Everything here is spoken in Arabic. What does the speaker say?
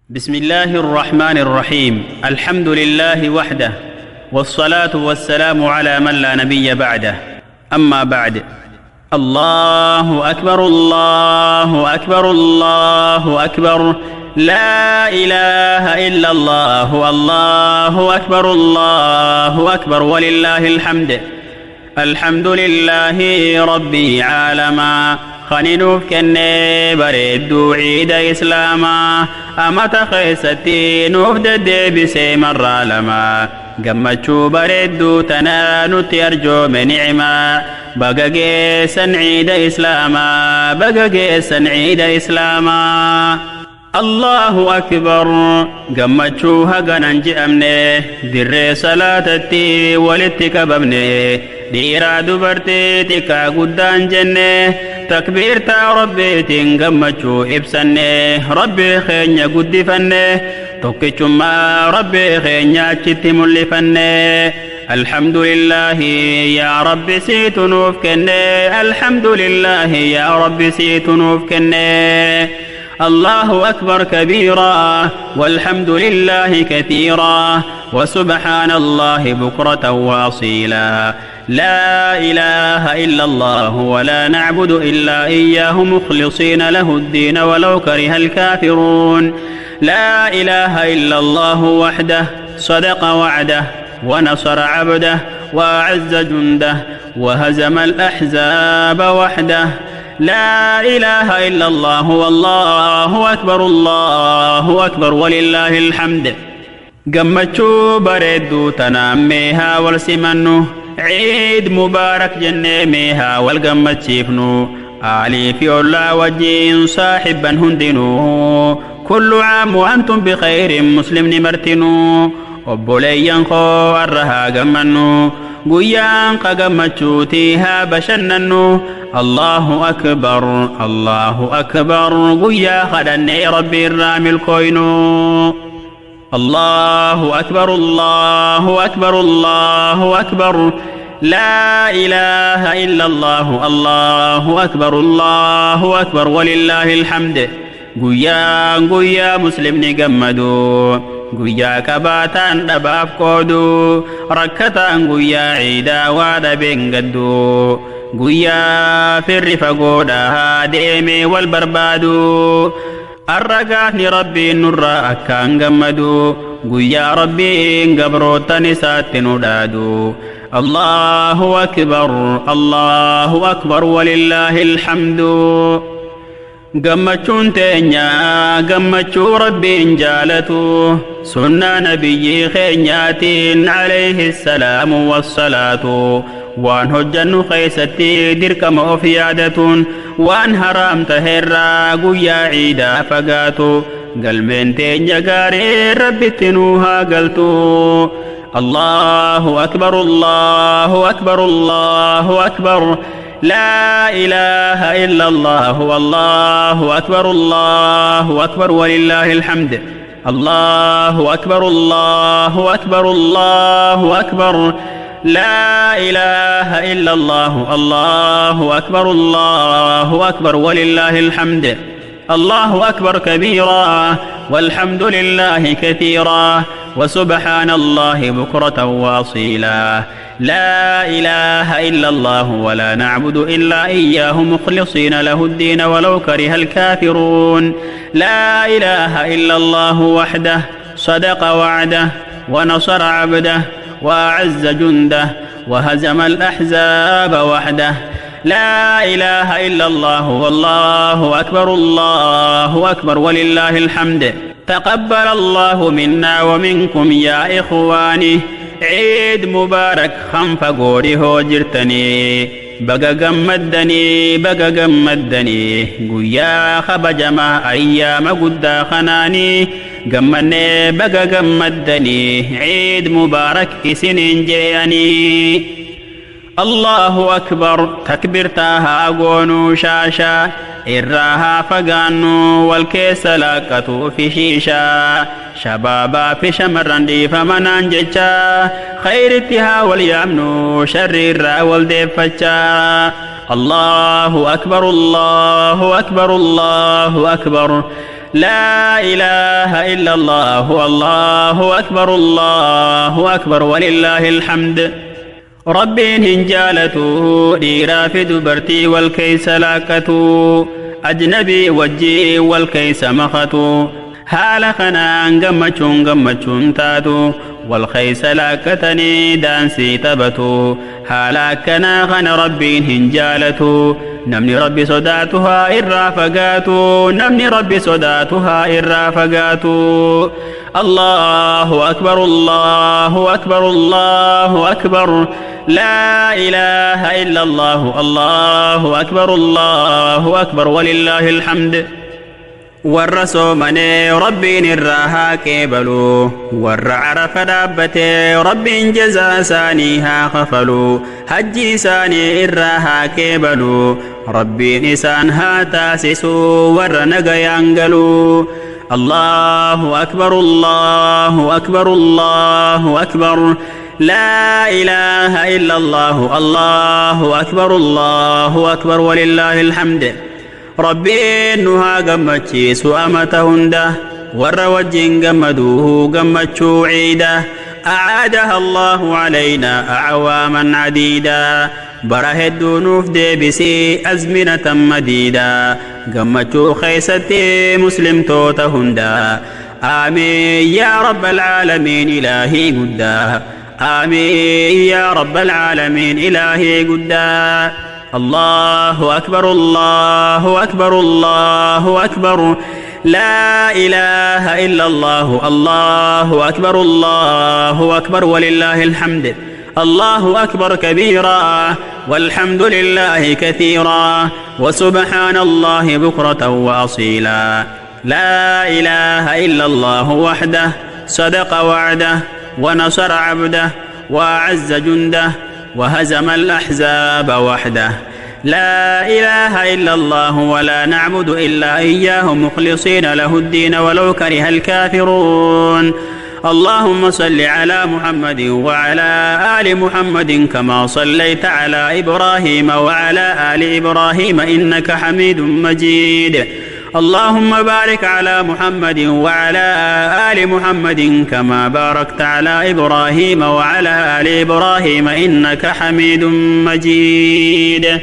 بسم الله الرحمن الرحيم. الحمد لله وحده، والصلاة والسلام على من لا نبي بعده. أما بعد، الله أكبر الله أكبر الله أكبر، لا إله إلا الله، الله أكبر الله أكبر، ولله الحمد. الحمد لله ربي عالما، خنينوف كني بريدو عيد إسلاما، أما تخيستي نوف ددي بسي مرة لما، قمتشو بريدو تنانو تيرجو من نعما، بقى جيسن عيد إسلاما، بقى جيسن عيد إسلاما. الله أكبر قمتشو هقننجي أمني، دري صلاتتي ولتكببني، ديرا دبرتي تكا قدان جنة، تكبير تا ربي تنقمتشو إبسني، ربي خينيا قد فني، توكيشو ما ربي خينيا تشتي ملفني. الحمد لله يا ربي سيتنوف كني، الحمد لله يا ربي سيتنوف كني. الله أكبر كبيرا، والحمد لله كثيرا، وسبحان الله بكرة واصيلا. لا إله إلا الله، ولا نعبد إلا إياه مخلصين له الدين ولو كره الكافرون. لا إله إلا الله وحده، صدق وعده ونصر عبده وأعز جنده وهزم الأحزاب وحده. لا إله إلا الله، والله أكبر الله أكبر، ولله الحمد. قمتشو بريدو تناميها والسمنو، عيد مبارك جنيميها والقمتشيفنو، آلي في الله وجين صاحبا هندنو، كل عام وأنتم بخير مسلم نمرتنو، وبوليان خو الرها قمنو، قيان قمتشوتيها بشننو. الله أكبر الله أكبر، قيا خدني ربي الرامي الكوينو. الله أكبر الله أكبر الله أكبر، لا إله إلا الله، الله أكبر الله أكبر، ولله الحمد. قيا مسلم نقمدو، قيا كباتان دباف قودو، ركتان قيا عيدا وادا بنقدو، قيا في الرفقودا ديمي والبربادو، الرقاتني ربي نرى أكان قمدو، قيا ربي قبرو تنسات ندادو. الله أكبر الله أكبر، ولله الحمد. قمتشون تينيا قمتشو ربي جالتو، سنة نبي خينيات عليه السلام والصلاة، وان هجن خيستي درك موفيادة، وان حرام تهرى قويا عيدا فقاتو، قلبين تينيا قاري ربي تنوها قلتو. الله أكبر الله أكبر الله أكبر، لا إله إلا الله، والله أكبر الله أكبر، ولله الحمد. الله أكبر الله أكبر الله أكبر، لا إله إلا الله، الله أكبر الله أكبر، ولله الحمد. الله أكبر كبيرا، والحمد لله كثيرا، وسبحان الله بكرة واصيلا. لا إله إلا الله، ولا نعبد إلا إياه مخلصين له الدين ولو كره الكافرون. لا إله إلا الله وحده، صدق وعده ونصر عبده وأعز جنده وهزم الأحزاب وحده. لا إله إلا الله، والله أكبر الله أكبر، ولله الحمد. تقبل الله منا ومنكم يا إخواني، عيد مبارك خنف قوري هو جرتني، بقى قمدني بقى قمدني، قويا خبجما أيام قدا خناني، قمني بقى قمدني، عيد مبارك سنين جياني. الله أكبر تكبرتها قونو شاشا، إراها فقانو والكيس لاكتو في شيشا، شبابا في شمران دي فمنان جيشا، خيرتها واليامنو شريرا والدفتشا. الله أكبر الله أكبر الله أكبر، لا إله إلا الله الله أكبر الله أكبر ولله الحمد ربين هنجالته ديرا في دبرتي والكيس لاكتو أجنبي وجي والكيس مختو هالخنا قمتشون تاتو والخيس لاكتني دانسي تبتو هالاكنا غن ربين هنجالتو نمني ربي صداتها الرافقاتو نمني ربي صداتها الرافقاتو الله أكبر الله أكبر الله أكبر لا إله إلا الله الله أكبر الله أكبر ولله الحمد والرسومني ربي نراها كيبلو والرعرف دابتي ربي جزا سانيها خفلو هجي ساني إراها كيبلو ربي نسانها تاسسو ورنق ينقلو الله أكبر الله أكبر الله أكبر لا إله إلا الله الله أكبر الله أكبر ولله الحمد ربي نها قمتشيس أمتهنده والروجين قمدوه قمتشو عيده أعادها الله علينا أعواما عديدا بره الدنوف ديبسي أزمنة مديدا قمتشو خيستي مسلم توتهندا آمين يا رب العالمين إلهي قدا آمين يا رب العالمين إلهي قدا الله أكبر الله أكبر الله أكبر لا إله إلا الله الله أكبر الله أكبر ولله الحمد الله أكبر كبيرا والحمد لله كثيرا وسبحان الله بكرة وأصيلا لا إله إلا الله وحده صدق وعده ونصر عبده وأعز جنده وهزم الأحزاب وحده لا إله إلا الله ولا نعبد إلا إياه مخلصين له الدين ولو كره الكافرون اللهم صل على محمد وعلى آل محمد كما صليت على إبراهيم وعلى آل إبراهيم إنك حميد مجيد اللهم بارك على محمد وعلى آل محمد كما باركت على إبراهيم وعلى آل إبراهيم إنك حميد مجيد